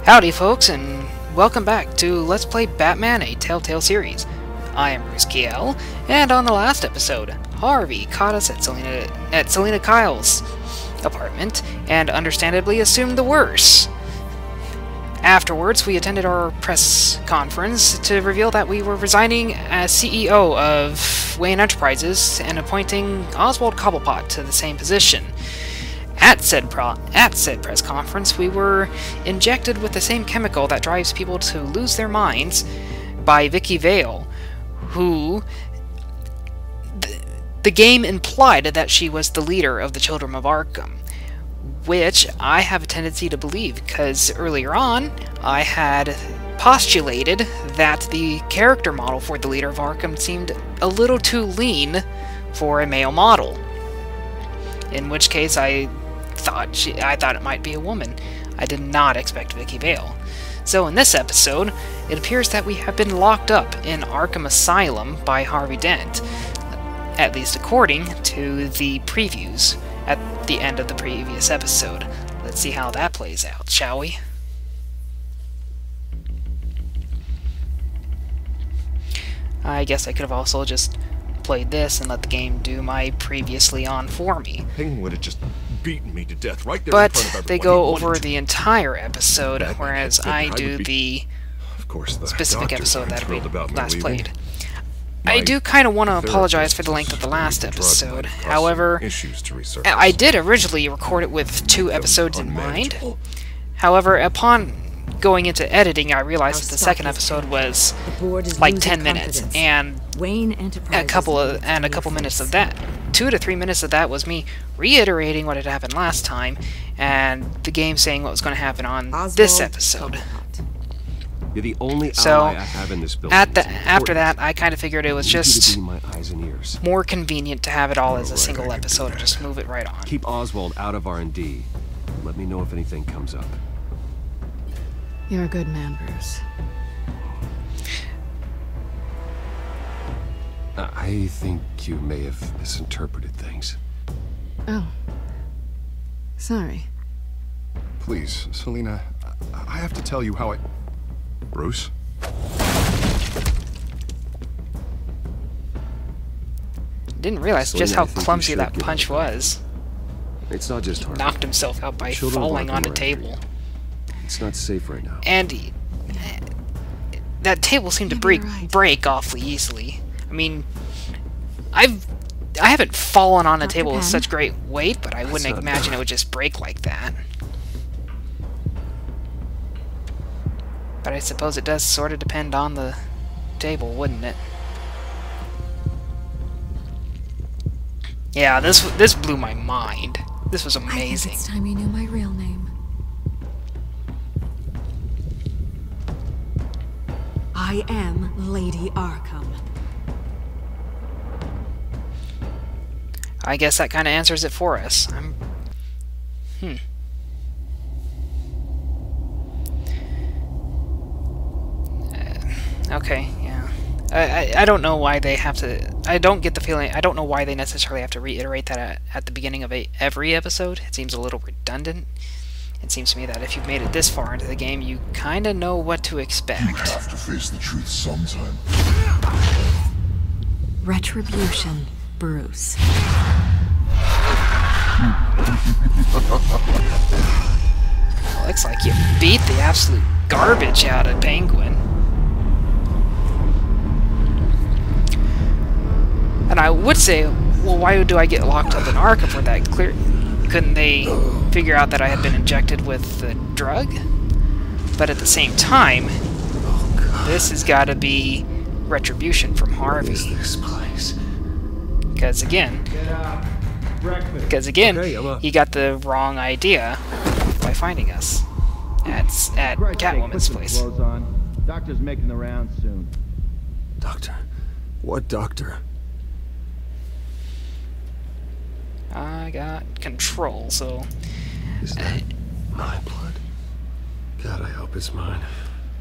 Howdy folks, and welcome back to Let's Play Batman, a Telltale series. I am Ruzkiel, and on the last episode, Harvey caught us at Selena Kyle's apartment, and understandably assumed the worst. Afterwards, we attended our press conference to reveal that we were resigning as CEO of Wayne Enterprises and appointing Oswald Cobblepot to the same position. At said press conference, we were injected with the same chemical that drives people to lose their minds by Vicky Vale, who the game implied that she was the leader of the Children of Arkham, which I have a tendency to believe, because earlier on I had postulated that the character model for the leader of Arkham seemed a little too lean for a male model, in which case I thought it might be a woman. I did not expect Vicky Vale. So in this episode, it appears that we have been locked up in Arkham Asylum by Harvey Dent, at least according to the previews at the end of the previous episode. Let's see how that plays out, shall we? I guess I could have also just played this and let the game do my previously on for me. Penguin would have just beaten me to death right there but in front of everyone. They go over the entire episode, whereas I do the specific episode that we last played. I do kind of want to apologize for the length of the last episode. However, I did originally record it with 2 episodes in mind. However, upon going into editing, I realized that the second episode was like 10 minutes, and a couple minutes of that, 2 to 3 minutes of that was me reiterating what had happened last time, and the game saying what was going to happen on this episode. You're the only so, ally I have in this building. After that, I kind of figured it was just my eyes and ears. more convenient to have it all as a single episode and just move it right on. Keep Oswald out of R&D. Let me know if anything comes up. You're a good man, Bruce. I think you may have misinterpreted things. Oh. Sorry. Please, Selena, I have to tell you how I... Bruce? Didn't realize Selena, just how I think clumsy you should that get punch over that. was. It's not just Harvey. Knocked himself out by Children of falling Arkham on a are after table. you. It's not safe right now. And that table seemed to break awfully easily. I mean, I haven't fallen on a table with such great weight, but I wouldn't imagine it would just break like that. But I suppose it does sort of depend on the table, wouldn't it? Yeah, this blew my mind. This was amazing. I guess it's time you knew my real name. I am Lady Arkham. I guess that kind of answers it for us. Okay, yeah. I don't know why they have to... I don't get the feeling... I don't know why they necessarily have to reiterate that at the beginning of every episode. It seems a little redundant. It seems to me that if you've made it this far into the game, you kind of know what to expect. You have to face the truth sometime. Retribution, Bruce. Looks like you beat the absolute garbage out of Penguin. And I would say, well, why do I get locked up in Arkham for that? Couldn't they figure out that I had been injected with the drug? But at the same time, this has got to be retribution from Harvey. What is this place? Because again, he got the wrong idea by finding us at Catwoman's place. Doctor's making the rounds soon. Doctor? What doctor? I got control, so... Is that my blood? God, I hope it's mine.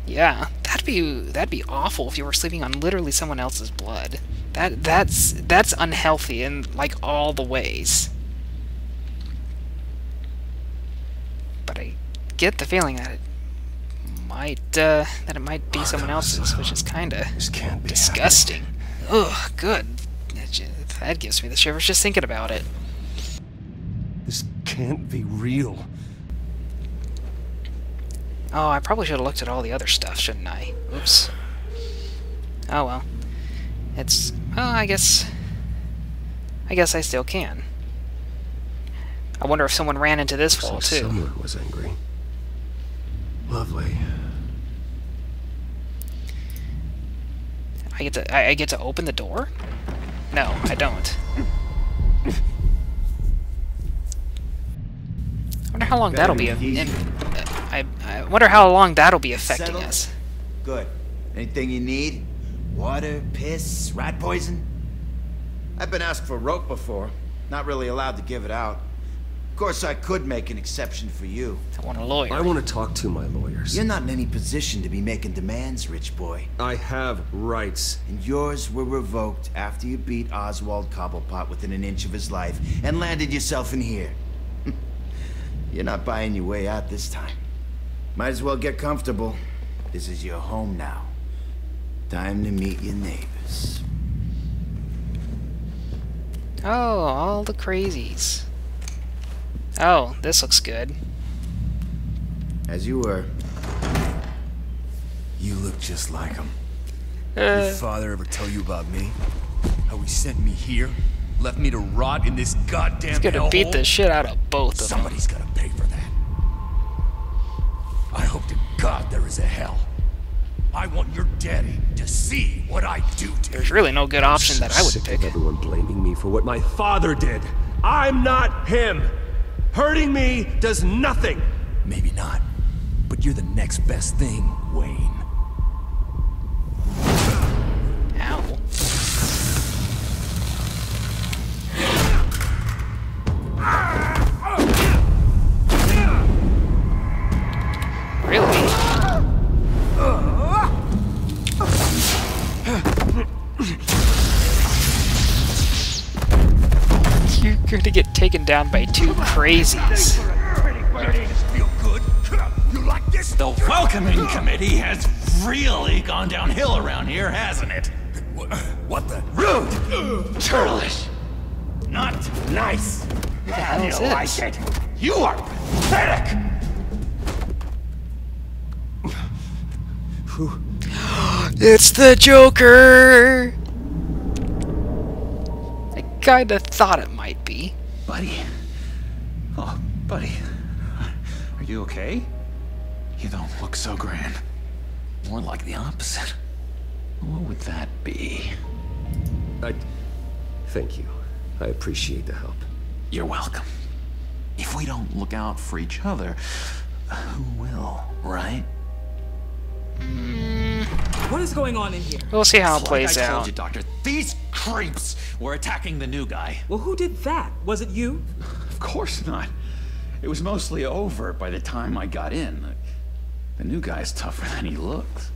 Yeah, that'd be awful if you were sleeping on literally someone else's blood. That's unhealthy in like all the ways. But I get the feeling that it it might be someone else's, which is kind of This can't be disgusting. Ugh, good. That gives me the shivers just thinking about it. happening. This can't be real. Oh, I probably should have looked at all the other stuff, shouldn't I? Oops. Oh well. It's... well, I guess I still can. I wonder if someone ran into this wall, too. Someone was angry. Lovely. I get to open the door? No, I don't. I wonder how long that'll be. I wonder how long that'll be affecting Settled? us. Good. Anything you need? Water, piss, rat poison? I've been asked for rope before. Not really allowed to give it out. Of course, I could make an exception for you. I want a lawyer. I want to talk to my lawyers. You're not in any position to be making demands, rich boy. I have rights. And yours were revoked after you beat Oswald Cobblepot within an inch of his life and landed yourself in here. You're not buying your way out this time. Might as well get comfortable. This is your home now. Time to meet your neighbors. Oh, all the crazies. Oh, this looks good. As you were. You look just like him. Your father ever tell you about me? How he sent me here? Left me to rot in this goddamn He's gonna beat the shit out of both of them. Somebody's gotta pay for that. I hope to God there is a hell. I want your daddy to see what I do to There's really no good option that I would Sick pick. of everyone blaming me for what my father did. I'm not him. Hurting me does nothing. Maybe not, but you're the next best thing, Wayne. Ow. Really? You're gonna get taken down by two crazies. Feel good? You like this? The welcoming committee has really gone downhill around here, hasn't it? What the? Rude! Churlish! Not nice! Who the hell is You like this? it? You are pathetic! It's the Joker! I kinda thought it might be. Buddy. Oh, buddy. Are you okay? You don't look so grand. More like the opposite. What would that be? Thank you. I appreciate the help. You're welcome. If we don't look out for each other, who will, right? What is going on in here? We'll see how it Like plays I told out. you, Doctor, these creeps were attacking the new guy. Well, who did that? Was it you? Of course not. It was mostly over by the time I got in. The new guy's tougher than he looks.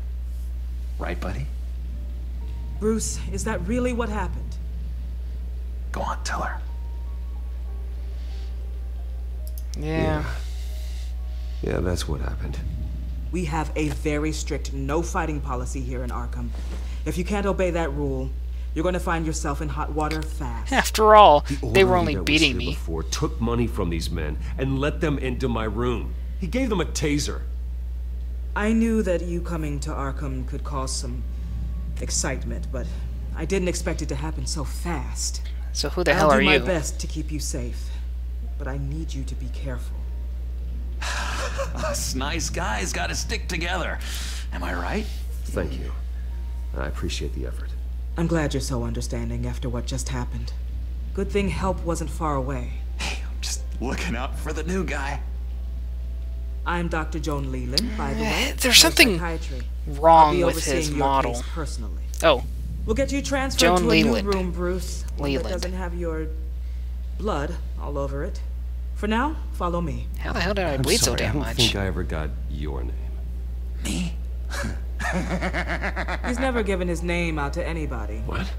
Right, buddy? Bruce, is that really what happened? Go on, tell her. Yeah. Yeah, that's what happened. We have a very strict no fighting policy here in Arkham. If you can't obey that rule, you're going to find yourself in hot water fast. After all, they were orderly only that was beating here me. Before took money from these men and let them into my room. He gave them a taser. I knew that you coming to Arkham could cause some excitement, but I didn't expect it to happen so fast. So who the hell are I'll do you? my best to keep you safe, but I need you to be careful. Us nice guys gotta stick together. Am I right? Thank you. I appreciate the effort. I'm glad you're so understanding after what just happened. Good thing help wasn't far away. Hey, I'm just looking out for the new guy. I'm Dr. Joan Leland, by the way. There's head of something psychiatry. I'll wrong be with overseeing his your model. case personally. Oh, We'll get you transferred Joan to a Leland. new room, Bruce. One that Leland. doesn't have your blood all over it. For now, follow me. how the hell did I I'm bleed so sorry, damn I don't much? think I ever got your name. Me? He's never given his name out to anybody. What?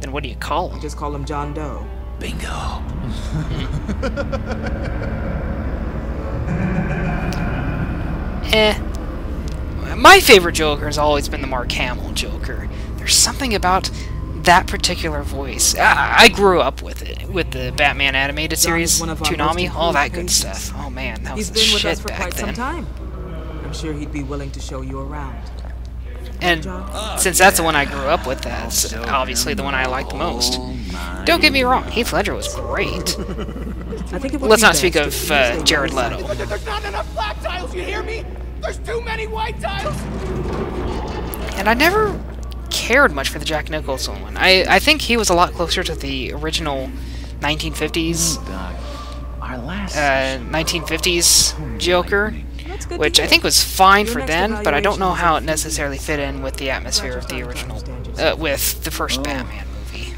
Then what do you call him? Just call him John Doe. My favorite Joker has always been the Mark Hamill Joker. There's something about that particular voice. I grew up with it, with the Batman animated series, Toonami, all that good stuff. Oh man, that was the He's been with us shit for back quite some then. time. I'm sure he'd be willing to show you around. And since that's the one I grew up with, that's obviously the one I liked most. Don't get me wrong, Heath Ledger was great. I think it would Let's be not best speak if of you stay Jared by Leto. side. There's not enough black tiles, you hear me? There's too many white tiles! And I never cared much for the Jack Nicholson one. I think he was a lot closer to the original 1950s, Our last 1950s Joker, That's good to which I hear. think was fine Your for next then, but I don't know evaluation how is it necessarily fit in with the atmosphere of the original, with the first Batman movie.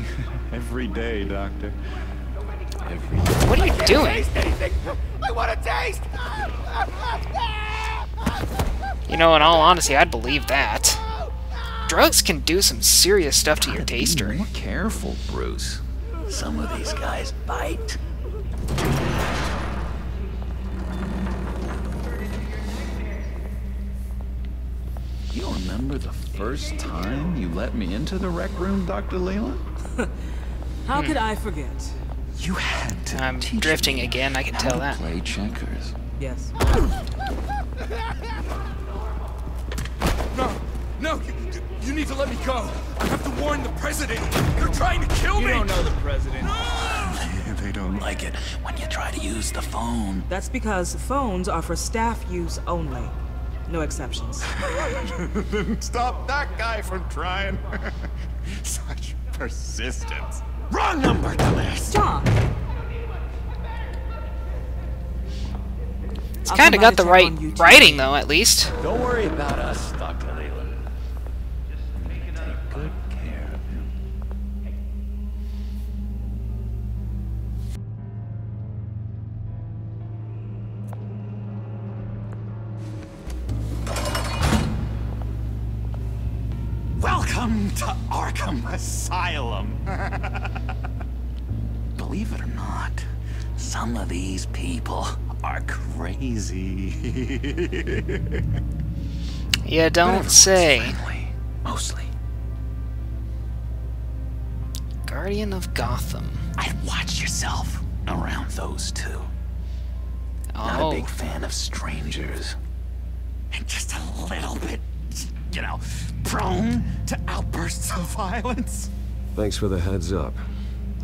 Every day, Doctor. What are you doing? I want a taste! You know, in all honesty, I'd believe that. Drugs can do some serious stuff to your taster. Be more careful, Bruce. Some of these guys bite. You remember the first time you let me into the rec room, Dr. Leland? How could I forget? You had to I'm teach drifting me again, I can how tell to that. play checkers. Yes. No, no, you need to let me go. I have to warn the president. They're trying to kill me. You don't know the president. They don't like it when you try to use the phone. That's because phones are for staff use only. No exceptions. Stop that guy from trying. Such persistence. Wrong number, dumbass. John! It's kind of got the right writing, though, at least. Don't worry about us, Dr. Leland. Take good care of him. Welcome to Arkham Asylum. Believe it or not, some of these people are crazy. You don't say. Friendly, mostly. Guardian of Gotham. I'd watch yourself around those two. Not a Oh, big fan of strangers. And just a little bit, you know, prone to outbursts of violence. Thanks for the heads up.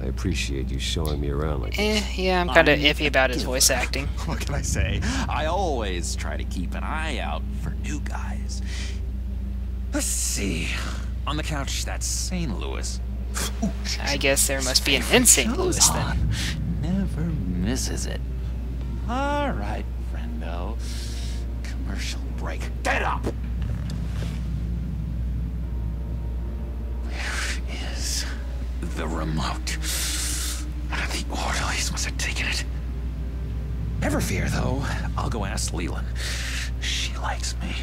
I appreciate you showing me around like this. yeah, I'm kind of iffy about his voice acting. What can I say? I always try to keep an eye out for new guys. Let's see. On the couch, that's St. Louis. Ooh, I guess there must be an in St. Louis then. Never misses it. All right, friendo. Commercial break. Get up! Where is the remote? The orderlies must have taken it. Never fear, though. I'll go ask Leland. She likes me.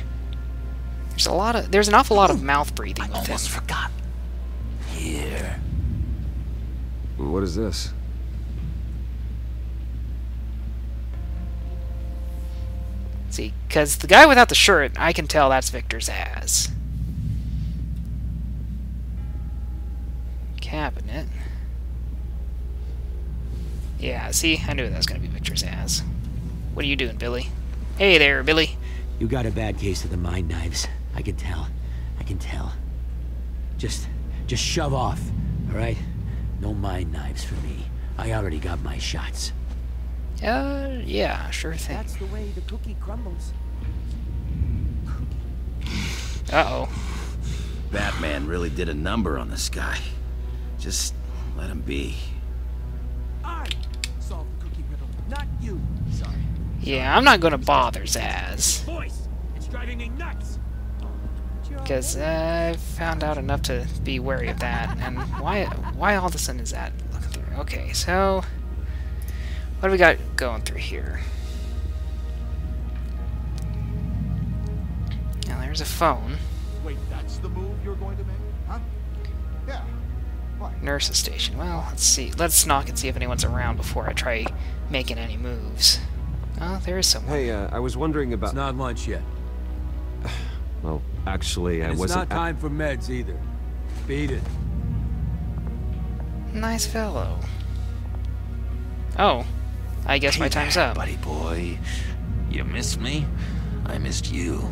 There's an awful lot of mouth breathing I with him. almost forgot. Here. What is this? See, because the guy without the shirt, I can tell that's Victor's ass. Cabinet. Yeah, see? I knew that was going to be Victor's ass. What are you doing, Billy? Hey there, Billy. You got a bad case of the mind knives. I can tell. I can tell. Just shove off, all right? No mind knives for me. I already got my shots. Yeah, sure thing. That's the way the cookie crumbles. Uh-oh. Batman really did a number on this guy. Just let him be. I solved the cookie riddle, not you. Sorry. Yeah, I'm not going to bother Zaz. Voice! It's driving me nuts! Because I found out enough to be wary of that. And why all of a sudden is that looking through? Okay, so what do we got going through here? Now there's a phone. Wait, that's the move you're going to make? Huh? Yeah. What? Nurse's station. Well, let's see. Let's knock and see if anyone's around before I try making any moves. Oh, there is someone. Hey, I was wondering about... It's not lunch yet. Well, actually, I It's wasn't... not time for meds either. Beat it. Nice fellow. Oh, I guess my time's up. Buddy boy. You missed me? I missed you.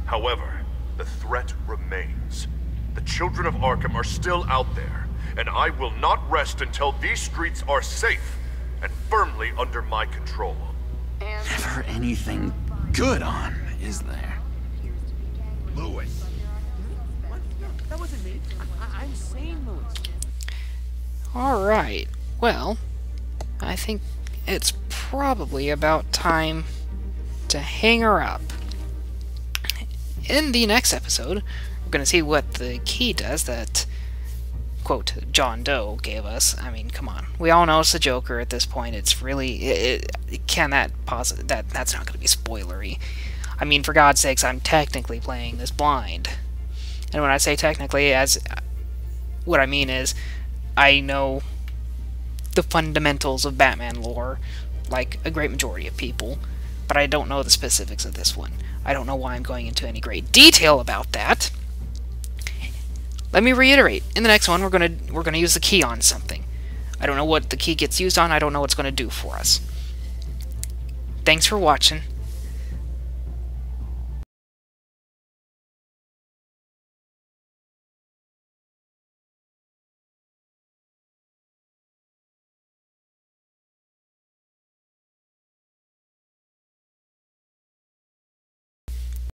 However, the threat remains. The children of Arkham are still out there, and I will not rest until these streets are safe and firmly under my control. Never anything good on, is there? Lewis. That wasn't me. I'm sane, Lewis. Alright, well, I think it's probably about time to hang her up. In the next episode, we're going to see what the key does that, quote, John Doe gave us. I mean, come on. We all know it's the Joker at this point. It's really... that's not going to be spoilery. I mean, for God's sakes, I'm technically playing this blind. And when I say technically, what I mean is, I know the fundamentals of Batman lore, like a great majority of people, but I don't know the specifics of this one. I don't know why I'm going into any great detail about that. Let me reiterate. In the next one, we're gonna use the key on something. I don't know what the key gets used on. I don't know what it's gonna do for us. Thanks for watching.